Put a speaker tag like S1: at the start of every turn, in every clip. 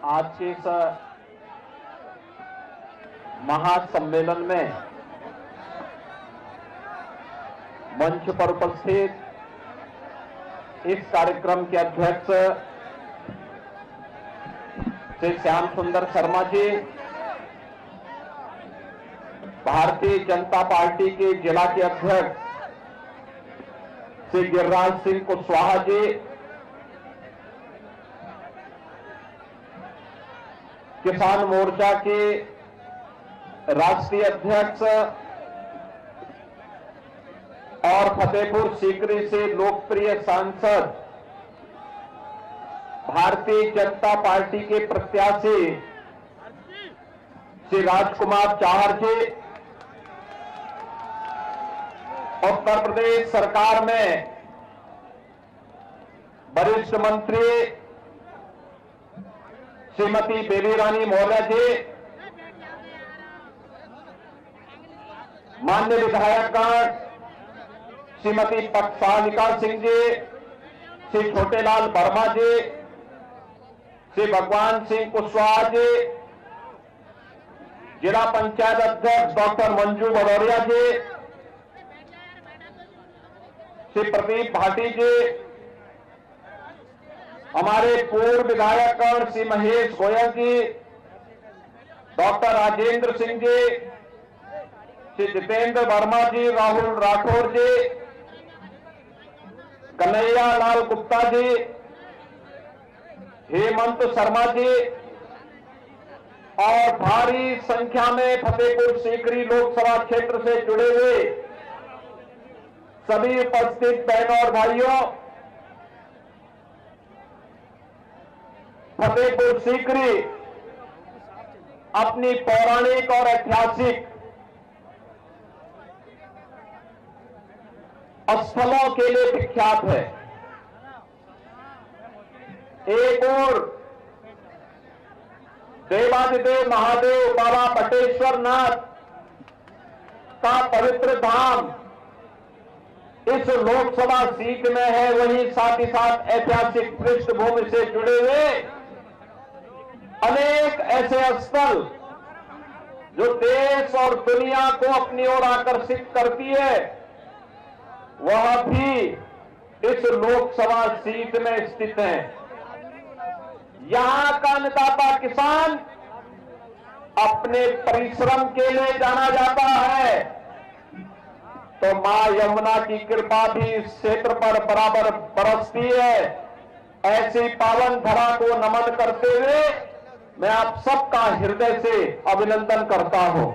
S1: आज के इस महासम्मेलन में मंच पर उपस्थित इस कार्यक्रम के अध्यक्ष श्री श्याम सुंदर शर्मा जी, भारतीय जनता पार्टी के जिला के अध्यक्ष श्री गिरिराज सिंह कुशवाहा जी, किसान मोर्चा के राष्ट्रीय अध्यक्ष और फतेहपुर सीकरी से लोकप्रिय सांसद भारतीय जनता पार्टी के प्रत्याशी श्री राजकुमार चाहर जी, उत्तर प्रदेश सरकार में वरिष्ठ मंत्री श्रीमती बेबी रानी मौर्य जी, माननीय विधायकगण श्रीमती सानिका सिंह जी, श्री छोटेलाल वर्मा जी, श्री भगवान सिंह कुशवाहा जी, जिला पंचायत अध्यक्ष डॉक्टर मंजू भदौरिया जी, श्री प्रदीप भाटी जी, हमारे पूर्व विधायकगण श्री महेश गोयल जी, डॉक्टर राजेंद्र सिंह जी, श्री जितेंद्र वर्मा जी, राहुल राठौर जी, कन्हैया लाल गुप्ता जी, हेमंत शर्मा जी और भारी संख्या में फतेहपुर सीकरी लोकसभा क्षेत्र से जुड़े हुए सभी उपस्थित बहनों और भाइयों, फतेहपुर सीकरी अपनी पौराणिक और ऐतिहासिक स्थलों के लिए विख्यात है। एक और देवादिदेव महादेव बाबा बटेश्वर नाथ का पवित्र धाम इस लोकसभा सीट में है, वहीं साथ ही साथ ऐतिहासिक पृष्ठभूमि से जुड़े हुए अनेक ऐसे स्थल जो देश और दुनिया को अपनी ओर आकर्षित करती है, वह भी इस लोकसभा सीट में स्थित है। यहां का अन्नदाता किसान अपने परिश्रम के लिए जाना जाता है, तो मां यमुना की कृपा भी इस क्षेत्र पर बराबर बरसती है। ऐसी पावन धरा को नमन करते हुए मैं आप सबका हृदय से अभिनंदन करता हूं।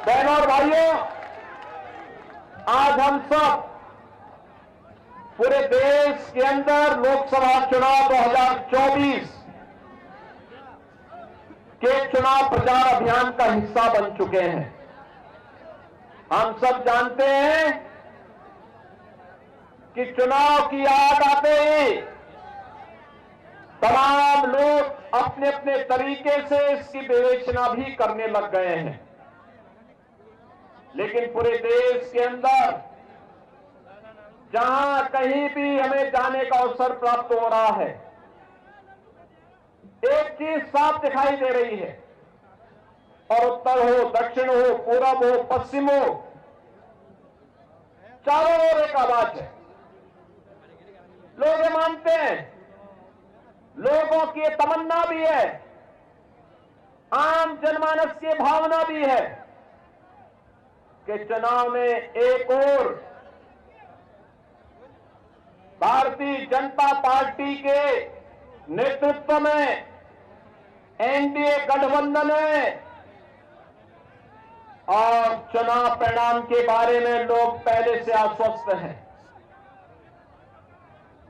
S1: बहनों और भाइयों, आज हम सब पूरे देश के अंदर लोकसभा चुनाव 2024 के चुनाव प्रचार अभियान का हिस्सा बन चुके हैं। हम सब जानते हैं कि चुनाव की याद आते ही तमाम लोग अपने अपने तरीके से इसकी विवेचना भी करने लग गए हैं, लेकिन पूरे देश के अंदर जहां कहीं भी हमें जाने का अवसर प्राप्त हो रहा है, एक चीज साफ दिखाई दे रही है, और उत्तर हो, दक्षिण हो, पूरब हो, पश्चिम हो, चारों ओर एक आवाज है। लोग ये मानते हैं, लोगों की तमन्ना भी है, आम जनमानस की भावना भी है कि चुनाव में एक और भारतीय जनता पार्टी के नेतृत्व में एनडीए गठबंधन है, और चुनाव परिणाम के बारे में लोग पहले से आश्वस्त हैं।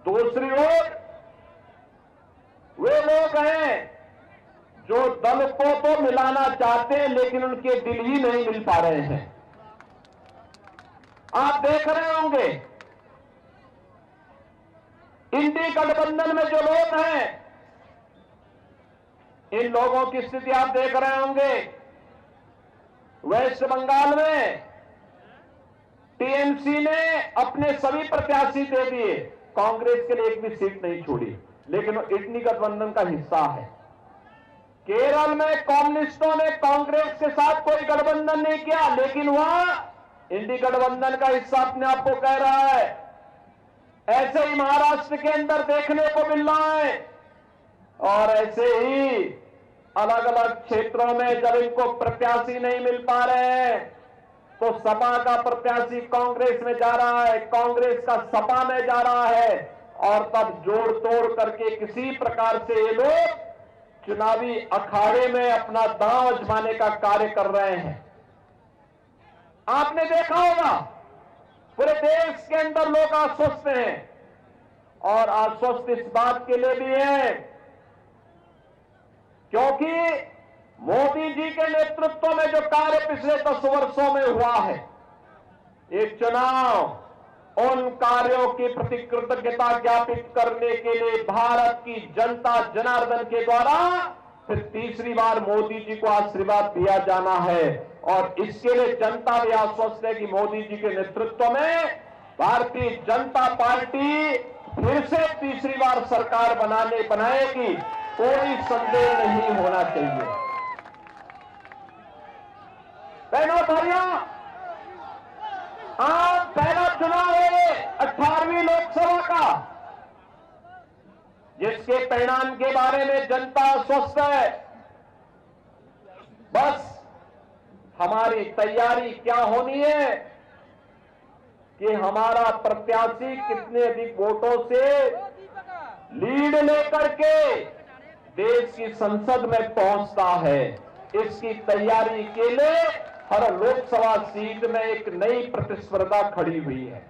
S1: दूसरी ओर वे लोग हैं जो दल को तो मिलाना चाहते हैं, लेकिन उनके दिल ही नहीं मिल पा रहे हैं। आप देख रहे होंगे इंडी गठबंधन में जो लोग हैं, इन लोगों की स्थिति आप देख रहे होंगे। वेस्ट बंगाल में टीएमसी ने अपने सभी प्रत्याशी दे दिए, कांग्रेस के लिए एक भी सीट नहीं छोड़ी। लेकिन वो इंडी गठबंधन का हिस्सा है। केरल में कम्युनिस्टों ने कांग्रेस के साथ कोई गठबंधन नहीं किया, लेकिन वह इंडी गठबंधन का हिस्सा अपने आप को कह रहा है। ऐसे ही महाराष्ट्र के अंदर देखने को मिल रहा है, और ऐसे ही अलग अलग क्षेत्रों में जब इनको प्रत्याशी नहीं मिल पा रहे हैं तो सपा का प्रत्याशी कांग्रेस में जा रहा है, कांग्रेस का सपा में जा रहा है, और तब जोड़ तोड़ करके किसी प्रकार से ये लोग चुनावी अखाड़े में अपना दांव आजमाने का कार्य कर रहे हैं। आपने देखा होगा पूरे देश के अंदर लोग आश्वस्त हैं, और आश्वस्त इस बात के लिए भी है क्योंकि मोदी जी के नेतृत्व में जो कार्य पिछले 10 वर्षों में हुआ है, ये चुनाव उन कार्यों की प्रति कृतज्ञता ज्ञापित करने के लिए भारत की जनता जनार्दन के द्वारा फिर तीसरी बार मोदी जी को आशीर्वाद दिया जाना है। और इसके लिए जनता भी आश्वस्त है कि मोदी जी के नेतृत्व में भारतीय जनता पार्टी फिर से तीसरी बार सरकार बनाएगी, कोई संदेह नहीं होना चाहिए। बहनों भाइयों, आज पहला चुनाव है 18वीं लोकसभा का, जिसके परिणाम के बारे में जनता स्वस्थ है। बस हमारी तैयारी क्या होनी है कि हमारा प्रत्याशी कितने अधिक वोटों से लीड लेकर के देश की संसद में पहुंचता है। इसकी तैयारी के लिए हर लोकसभा सीट में एक नई प्रतिस्पर्धा खड़ी हुई है।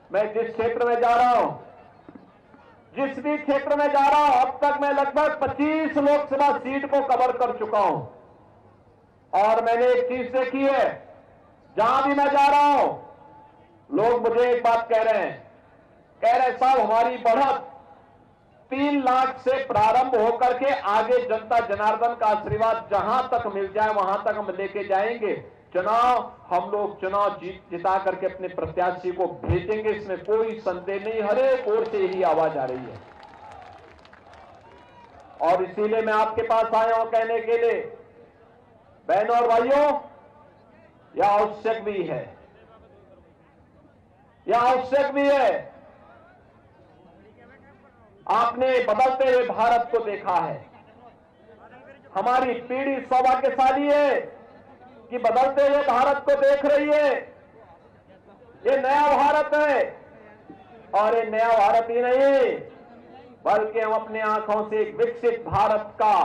S1: मैं जिस क्षेत्र में जा रहा हूं, जिस भी क्षेत्र में जा रहा हूं, अब तक मैं लगभग 25 लोकसभा सीट को कवर कर चुका हूं, और मैंने एक चीज देखी है, जहां भी मैं जा रहा हूं लोग मुझे एक बात कह रहे हैं साहब हमारी बढ़त 3 लाख से प्रारंभ होकर के आगे जनता जनार्दन का आशीर्वाद जहां तक मिल जाए वहां तक हम लेके जाएंगे। हम लोग चुनाव जिता करके अपने प्रत्याशी को भेजेंगे, इसमें कोई संदेह नहीं। हर एक ओर से यही आवाज आ रही है, और इसीलिए मैं आपके पास आया हूं कहने के लिए, बहनों और भाइयों, यह आवश्यक भी है, यह आवश्यक भी है। आपने बदलते हुए भारत को देखा है, हमारी पीढ़ी सौभाग्यशाली है कि बदलते हुए भारत को देख रही है। ये नया भारत है, और ये नया भारत ही नहीं बल्कि हम अपने आंखों से एक विकसित भारत का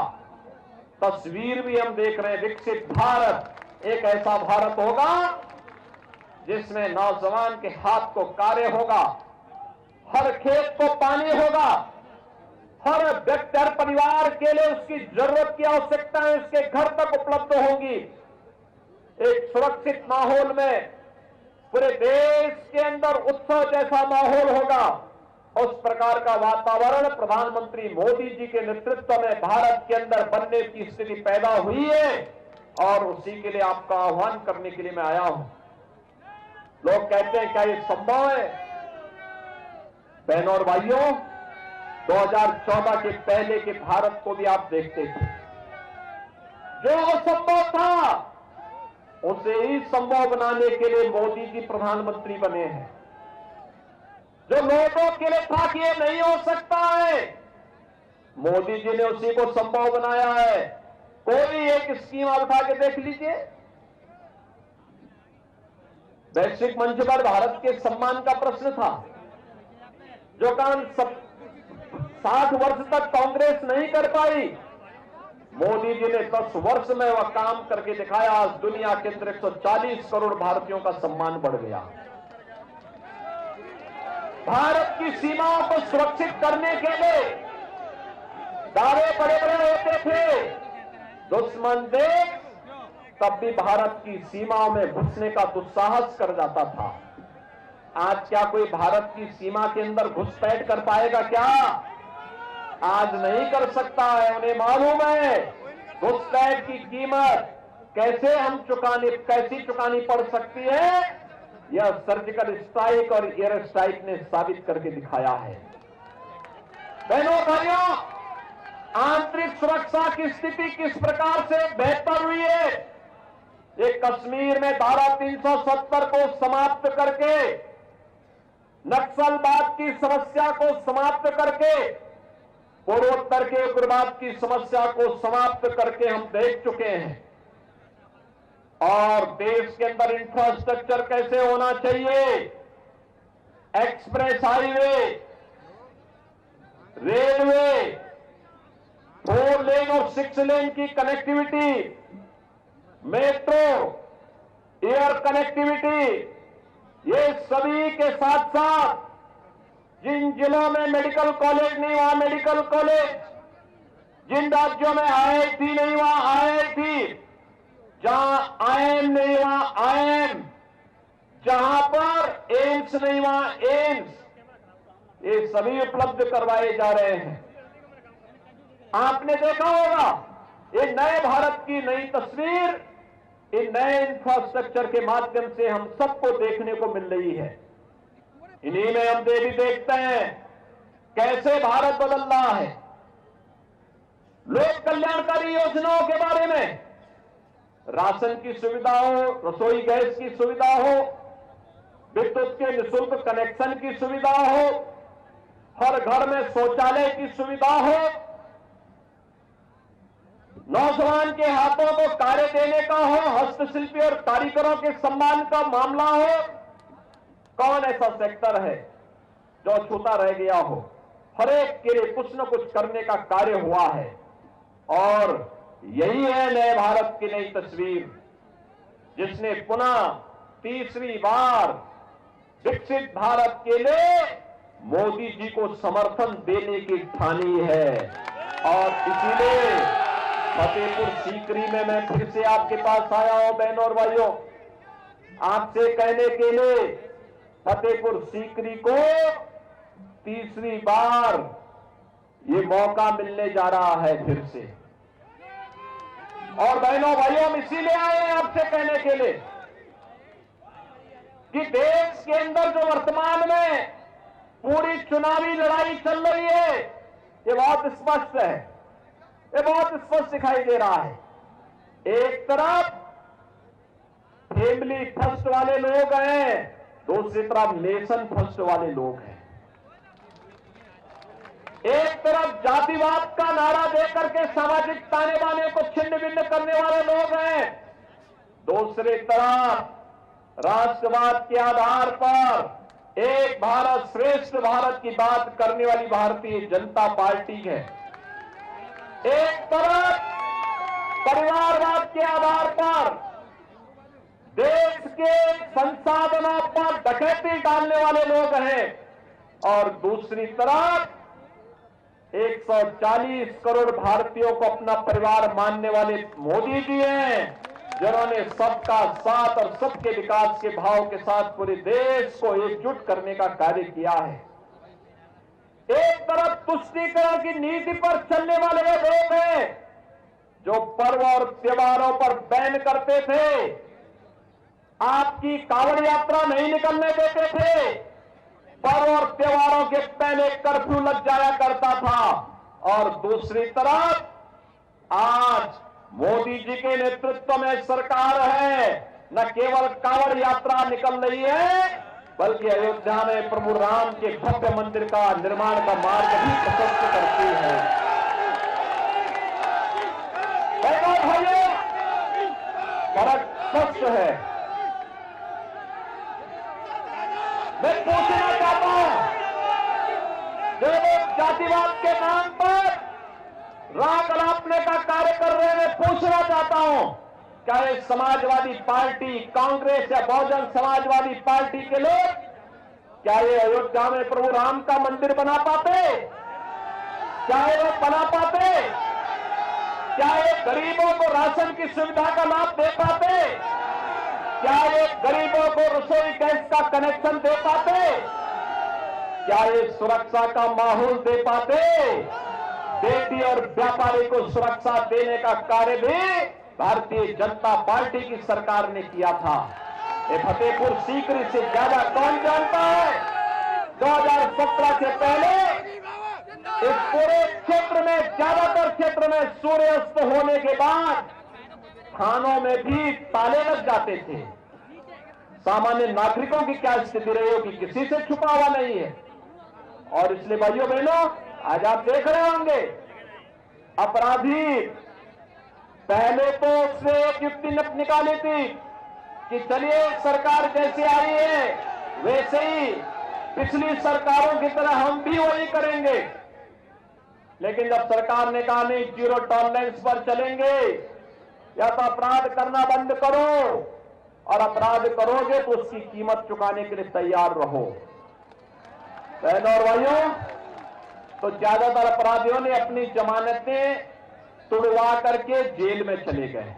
S1: तस्वीर भी हम देख रहे हैं। विकसित भारत एक ऐसा भारत होगा जिसमें नौजवान के हाथ को कार्य होगा, हर खेत को पानी होगा, हर व्यक्ति हर परिवार के लिए उसकी जरूरत की आवश्यकताएं उसके घर तक उपलब्ध होंगी। एक सुरक्षित माहौल में पूरे देश के अंदर उत्सव जैसा माहौल होगा। उस प्रकार का वातावरण प्रधानमंत्री मोदी जी के नेतृत्व में भारत के अंदर बनने की स्थिति पैदा हुई है, और उसी के लिए आपका आह्वान करने के लिए मैं आया हूं। लोग कहते हैं क्या ये संभव है? बहनों और भाइयों, 2014 के पहले के भारत को भी आप देखते थे, जो असंभव था उसे ही संभव बनाने के लिए मोदी जी प्रधानमंत्री बने हैं। जो लोगों के लिए था कि ये नहीं हो सकता है, मोदी जी ने उसी को संभव बनाया है। कोई एक स्कीम आप उठा के देख लीजिए, वैश्विक मंच पर भारत के सम्मान का प्रश्न था, जो काम 60 वर्ष तक कांग्रेस नहीं कर पाई, मोदी जी ने 10 वर्ष में वह काम करके दिखाया। आज दुनिया के अंदर 140 करोड़ भारतीयों का सम्मान बढ़ गया। भारत की सीमाओं को सुरक्षित करने के लिए दावे बड़े बड़े होते थे, दुश्मन देश तब भी भारत की सीमाओं में घुसने का दुस्साहस कर जाता था। आज क्या कोई भारत की सीमा के अंदर घुसपैठ कर पाएगा? क्या आज नहीं कर सकता है। उन्हें मालूम है घुसपैठ की कीमत कैसी चुकानी पड़ सकती है। यह सर्जिकल स्ट्राइक और एयर स्ट्राइक ने साबित करके दिखाया है। बहनों भाइयों, आंतरिक सुरक्षा की स्थिति किस प्रकार से बेहतर हुई है। ये कश्मीर में धारा 370 को समाप्त करके, नक्सलवाद की समस्या को समाप्त करके, पूर्वोत्तर के उग्रवाद की समस्या को समाप्त करके हम देख चुके हैं। और देश के अंदर इंफ्रास्ट्रक्चर कैसे होना चाहिए, एक्सप्रेस हाईवे, रेलवे, 4 लेन और 6 लेन की कनेक्टिविटी, मेट्रो, एयर कनेक्टिविटी, ये सभी के साथ साथ जिन जिलों में मेडिकल कॉलेज नहीं वहां मेडिकल कॉलेज, जिन राज्यों में आईआईटी नहीं वहां आईआईटी, जहां आईएम नहीं वहां आईएम, जहां पर एम्स नहीं वहां एम्स, ये सभी उपलब्ध करवाए जा रहे हैं। आपने देखा होगा ये नए भारत की नई तस्वीर इन नए इंफ्रास्ट्रक्चर के माध्यम से हम सबको देखने को मिल रही है। इन्हीं में हम भी देखते हैं कैसे भारत बदल रहा है। लोक कल्याणकारी योजनाओं के बारे में, राशन की सुविधा हो, रसोई गैस की सुविधा हो, विद्युत के निःशुल्क कनेक्शन की सुविधा हो, हर घर में शौचालय की सुविधा हो, नौजवान के हाथों को कार्य देने का हो, हस्तशिल्पी और कारीगरों के सम्मान का मामला हो, कौन ऐसा सेक्टर है जो छूटा रह गया हो। हर एक के लिए कुछ न कुछ करने का कार्य हुआ है और यही है नए भारत की नई तस्वीर, जिसने पुनः तीसरी बार विकसित भारत के लिए मोदी जी को समर्थन देने की ठानी है। और इसीलिए फतेहपुर सीकरी में मैं फिर से आपके पास आया हूं बहनों और भाइयों, आपसे कहने के लिए फतेहपुर सीकरी को तीसरी बार ये मौका मिलने जा रहा है फिर से। और बहनों भाइयों, हम इसीलिए आए हैं आपसे कहने के लिए कि देश के अंदर जो वर्तमान में पूरी चुनावी लड़ाई चल रही है, ये बहुत स्पष्ट है, ये बहुत स्पष्ट दिखाई दे रहा है। एक तरफ फैमिली फर्स्ट वाले लोग हैं, दूसरी तरफ नेशन फर्स्ट वाले लोग हैं। एक तरफ जातिवाद का नारा देकर के सामाजिक ताने बाने को छिन्न भिन्न करने वाले लोग हैं, दूसरी तरफ राष्ट्रवाद के आधार पर एक भारत श्रेष्ठ भारत की बात करने वाली भारतीय जनता पार्टी है। एक तरफ परिवारवाद के आधार पर देश के संसाधनों पर डकैती डालने वाले लोग हैं और दूसरी तरफ 140 करोड़ भारतीयों को अपना परिवार मानने वाले मोदी जी हैं, जिन्होंने सबका साथ और सबके विकास के भाव के साथ पूरे देश को एकजुट करने का कार्य किया है। एक तरफ तुष्टीकरण की नीति पर चलने वाले वे लोग हैं जो पर्व और त्योहारों पर बैन करते थे, आपकी कांवड़ यात्रा नहीं निकलने देते थे, पर्व और त्योहारों के पहले कर्फ्यू लग जाया करता था। और दूसरी तरफ आज मोदी जी के नेतृत्व में सरकार है, न केवल कांवड़ यात्रा निकल रही है बल्कि अयोध्या में प्रभु राम के भव्य मंदिर का निर्माण का मार्ग भी प्रशस्त करती है। भाइयों, फर्क स्पष्ट है। मैं पूछना चाहता हूं, जो लोग जातिवाद के नाम पर राग अलापने का कार्य कर रहे हैं, मैं पूछना चाहता हूं, क्या ये समाजवादी पार्टी, कांग्रेस या बहुजन समाजवादी पार्टी के लोग क्या ये अयोध्या में प्रभु राम का मंदिर बना पाते? क्या ये लोग बना पाते? क्या ये गरीबों को राशन की सुविधा का लाभ दे पाते? क्या ये गरीबों को रसोई गैस का कनेक्शन दे पाते? क्या ये सुरक्षा का माहौल दे पाते? बेटी और व्यापारी को सुरक्षा देने का कार्य भी भारतीय जनता पार्टी की सरकार ने किया था। ये फतेहपुर सीकरी से ज्यादा कौन जानता है? 2017 से पहले इस क्षेत्र में सूर्यास्त होने के बाद थानों में भी ताले लग जाते थे। सामान्य नागरिकों की क्या स्थिति रही होगी, किसी से छुपा हुआ नहीं है। और इसलिए भाइयों बहनों, आज आप देख रहे होंगे अपराधी पहले तो उसने एक युक्ति निकाली थी कि चलिए सरकार जैसे आई है वैसे ही पिछली सरकारों की तरह हम भी वही करेंगे। लेकिन जब सरकार ने कहा नहीं, जीरो टॉलरेंस पर चलेंगे, या तो अपराध करना बंद करो और अपराध करोगे तो उसकी कीमत चुकाने के लिए तैयार रहो। बहनों और भाइयों, तो ज्यादातर अपराधियों ने अपनी जमानतें तुड़वा करके जेल में चले गए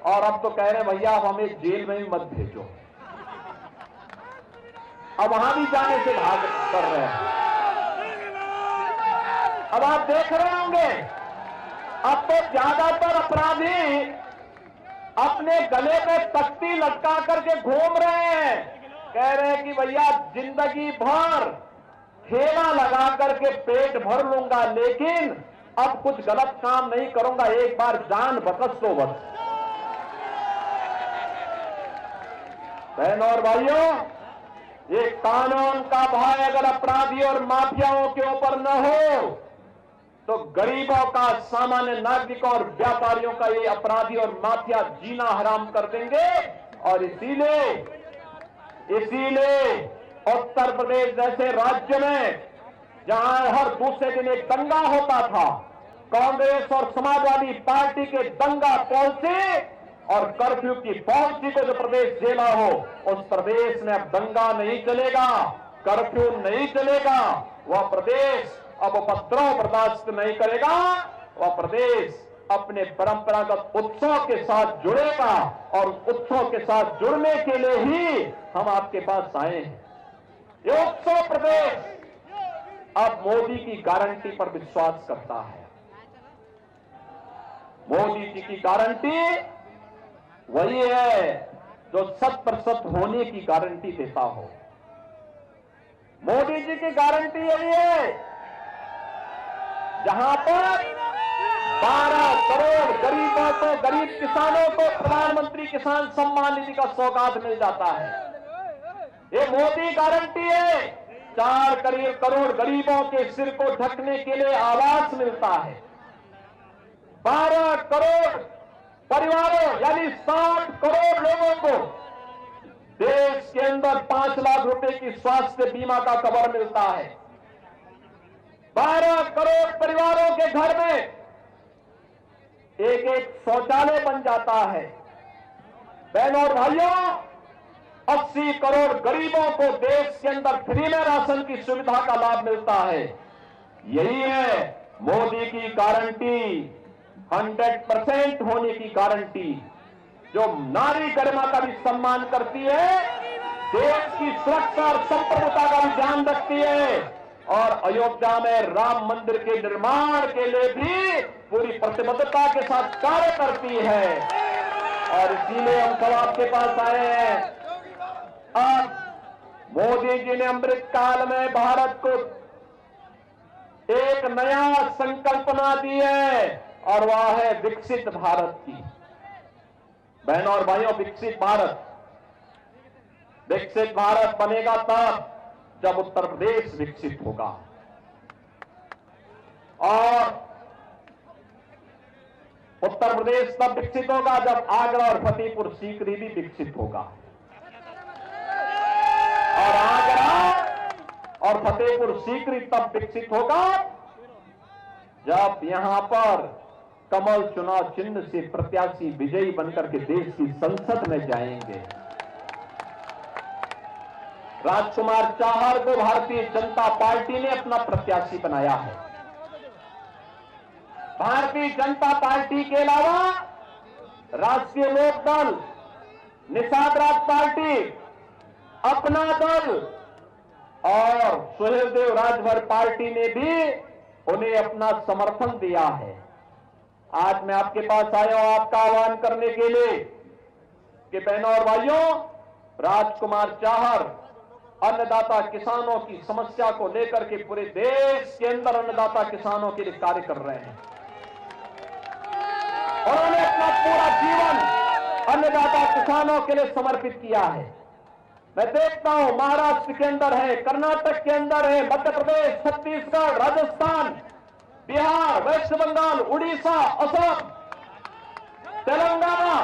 S1: और अब तो कह रहे हैं भैया आप हमें जेल में ही मत भेजो। अब वहां भी जाने से भाग कर रहे हैं। अब आप देख रहे होंगे अब तो ज्यादातर अपराधी अपने गले में तख्ती लटका करके घूम रहे हैं, कह रहे हैं कि भैया जिंदगी भर ठेला लगा करके पेट भर लूंगा लेकिन अब कुछ गलत काम नहीं करूंगा, एक बार जान बकस तो बस। बहनों और भाइयों, ये कानून का भय अगर अपराधी और माफियाओं के ऊपर न हो तो गरीबों का, सामान्य नागरिकों और व्यापारियों का ये अपराधी और माफिया जीना हराम कर देंगे। और इसीलिए उत्तर प्रदेश जैसे राज्य में जहां हर दूसरे दिन एक दंगा होता था, कांग्रेस और समाजवादी पार्टी के दंगा पहुंचे और कर्फ्यू की पॉलिसी को जो प्रदेश झेला हो, उस प्रदेश में अब दंगा नहीं चलेगा, कर्फ्यू नहीं चलेगा। वह प्रदेश अब उपद्रव बर्दाश्त नहीं करेगा। वह प्रदेश अपने परंपरागत उत्सव के साथ जुड़ेगा और उत्सव के साथ जुड़ने के लिए ही हम आपके पास आए हैं। ये उत्सव प्रदेश अब मोदी की गारंटी पर विश्वास करता है। मोदी जी की गारंटी वही है जो 100% होने की गारंटी देता हो। मोदी जी की गारंटी यही है जहां पर 12 करोड़ गरीबों को, गरीब किसानों को प्रधानमंत्री किसान सम्मान निधि का सौगात मिल जाता है। ये मोदी गारंटी है। 4 करोड़ गरीबों के सिर को ढकने के लिए आवास मिलता है। 12 करोड़ परिवारों यानी 60 करोड़ लोगों को देश के अंदर 5 लाख रुपए की स्वास्थ्य बीमा का कवर मिलता है। 12 करोड़ परिवारों के घर में एक शौचालय बन जाता है। बहनों और भाइयों, 80 करोड़ गरीबों को देश के अंदर फ्री में राशन की सुविधा का लाभ मिलता है। यही है मोदी की गारंटी, 100% होने की गारंटी, जो नारी गरिमा का भी सम्मान करती है, देश की सुरक्षा और संप्रभुता का भी ध्यान रखती है और अयोध्या में राम मंदिर के निर्माण के लिए भी पूरी प्रतिबद्धता के साथ कार्य करती है। और इसीलिए हम सब आपके पास आए हैं। अब मोदी जी ने अमृत काल में भारत को एक नया संकल्पना दी है और वह है विकसित भारत की। बहनों और भाइयों, विकसित भारत बनेगा तब जब उत्तर प्रदेश विकसित होगा और उत्तर प्रदेश तब विकसित होगा जब आगरा और फतेहपुर सीकरी भी विकसित होगा। और आगरा और फतेहपुर सीकरी तब विकसित होगा जब यहां पर कमल चुनाव चिन्ह से प्रत्याशी विजयी बनकर के देश की संसद में जाएंगे। राजकुमार चाहर को भारतीय जनता पार्टी ने अपना प्रत्याशी बनाया है। भारतीय जनता पार्टी के अलावा राष्ट्रीय लोकदल, निषाद राज पार्टी, अपना दल और सुहेलदेव राजभर पार्टी ने भी उन्हें अपना समर्थन दिया है। आज मैं आपके पास आया हूं आपका आह्वान करने के लिए कि बहनों और भाइयों, राजकुमार चाहर अन्नदाता किसानों की समस्या को लेकर के पूरे देश के अंदर अन्नदाता किसानों के लिए कार्य कर रहे हैं। उन्होंने अपना पूरा जीवन अन्नदाता किसानों के लिए समर्पित किया है। मैं देखता हूं महाराष्ट्र के अंदर है, कर्नाटक के अंदर है, मध्य प्रदेश, छत्तीसगढ़, राजस्थान, बिहार, वेस्ट बंगाल, उड़ीसा, असम, तेलंगाना,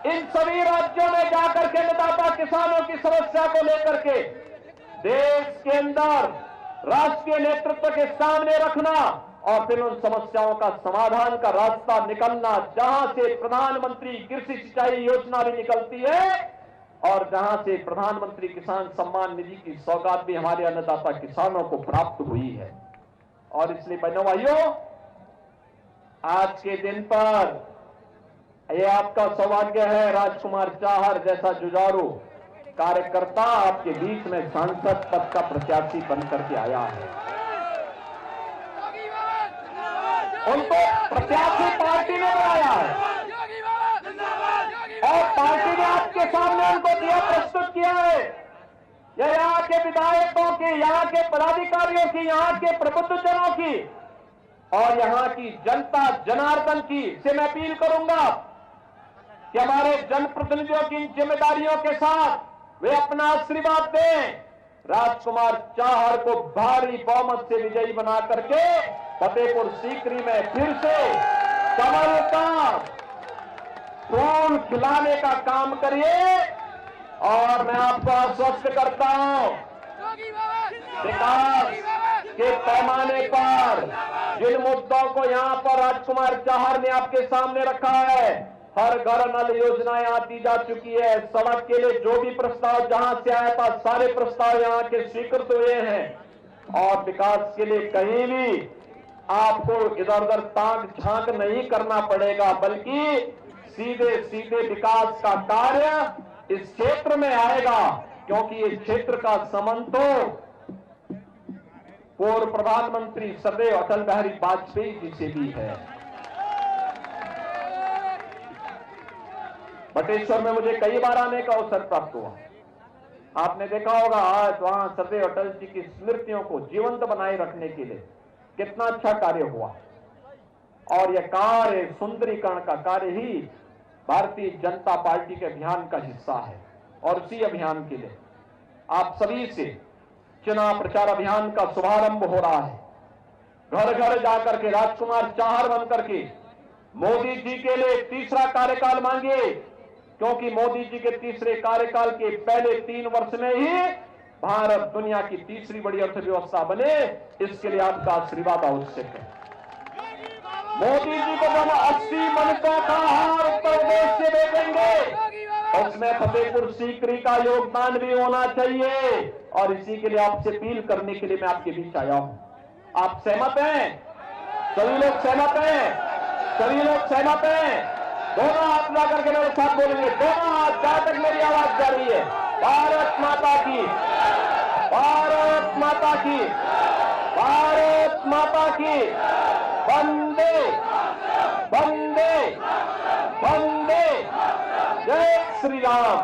S1: इन सभी राज्यों में जाकर के अन्नदाता किसानों की समस्या को लेकर के देश के अंदर राष्ट्रीय नेतृत्व के सामने रखना और फिर उन समस्याओं का समाधान का रास्ता निकलना, जहां से प्रधानमंत्री कृषि सिंचाई योजना भी निकलती है और जहां से प्रधानमंत्री किसान सम्मान निधि की सौगात भी हमारे अन्नदाता किसानों को प्राप्त हुई है। और इसलिए बहनों भाइयों, आज के दिन पर यह आपका सौभाग्य है, राजकुमार चाहर जैसा जुझारू कार्यकर्ता आपके बीच में सांसद पद का प्रत्याशी बनकर के आया है। उनको प्रत्याशी पार्टी ने बनाया है और पार्टी ने आपके सामने उनको दिया प्रस्तुत किया है। यह यहाँ के विधायकों की, यहाँ के पदाधिकारियों की, यहाँ के प्रबुद्धजनों की और यहाँ की जनता जनार्दन की से मैं अपील करूंगा कि हमारे जनप्रतिनिधियों की जिम्मेदारियों के साथ वे अपना आशीर्वाद दें, राजकुमार चाहर को भारी बहुमत से विजयी बना करके फतेहपुर सीकरी में फिर से कमल का फूल खिलाने का काम करिए। और मैं आपको आश्वस्त करता हूं, विकास के पैमाने पर जिन मुद्दों को यहां पर राजकुमार चाहर ने आपके सामने रखा है, हर घर नल योजना यहां दी जा चुकी है। सड़क के लिए जो भी प्रस्ताव जहां से आया था, सारे प्रस्ताव यहां के स्वीकृत हुए हैं और विकास के लिए कहीं भी आपको इधर उधर ताक झांक नहीं करना पड़ेगा, बल्कि सीधे सीधे विकास का कार्य इस क्षेत्र में आएगा, क्योंकि इस क्षेत्र का संबंध तो पूर्व प्रधानमंत्री सदैव अटल बिहारी वाजपेयी जी से भी है। बटेश्वर में मुझे कई बार आने का अवसर प्राप्त हुआ। आपने देखा होगा आज वहां सदैव अटल जी की स्मृतियों को जीवंत बनाए रखने के लिए कितना अच्छा कार्य हुआ। और यह कार्य, सुंदरीकरण का कार्य ही भारतीय जनता पार्टी के अभियान का हिस्सा है। और इसी अभियान के लिए आप सभी से चुनाव प्रचार अभियान का शुभारंभ हो रहा है। घर घर जाकर के राजकुमार चाहर बनकर के मोदी जी के लिए तीसरा कार्यकाल मांगिए, क्योंकि मोदी जी के तीसरे कार्यकाल के पहले 3 वर्ष में ही भारत दुनिया की तीसरी बड़ी अर्थव्यवस्था बने, इसके लिए आपका आशीर्वाद आवश्यक है। मोदी जी को हम 80 मनकों का हार उत्तर प्रदेश से भेजेंगे, उसमें फतेहपुर सीकरी का योगदान भी होना चाहिए। और इसी के लिए आपसे अपील करने के लिए मैं आपके बीच आया हूं। आप सहमत हैं? सभी लोग सहमत हैं? सभी लोग सहमत हैं? दोनों हाथ ला करके मेरे साथ बोलेंगे, दोनों हाथ, जहां तक मेरी आवाज जा रही है। भारत माता की, भारत माता की, भारत माता की, वंदे वंदे वंदे, जय श्री राम।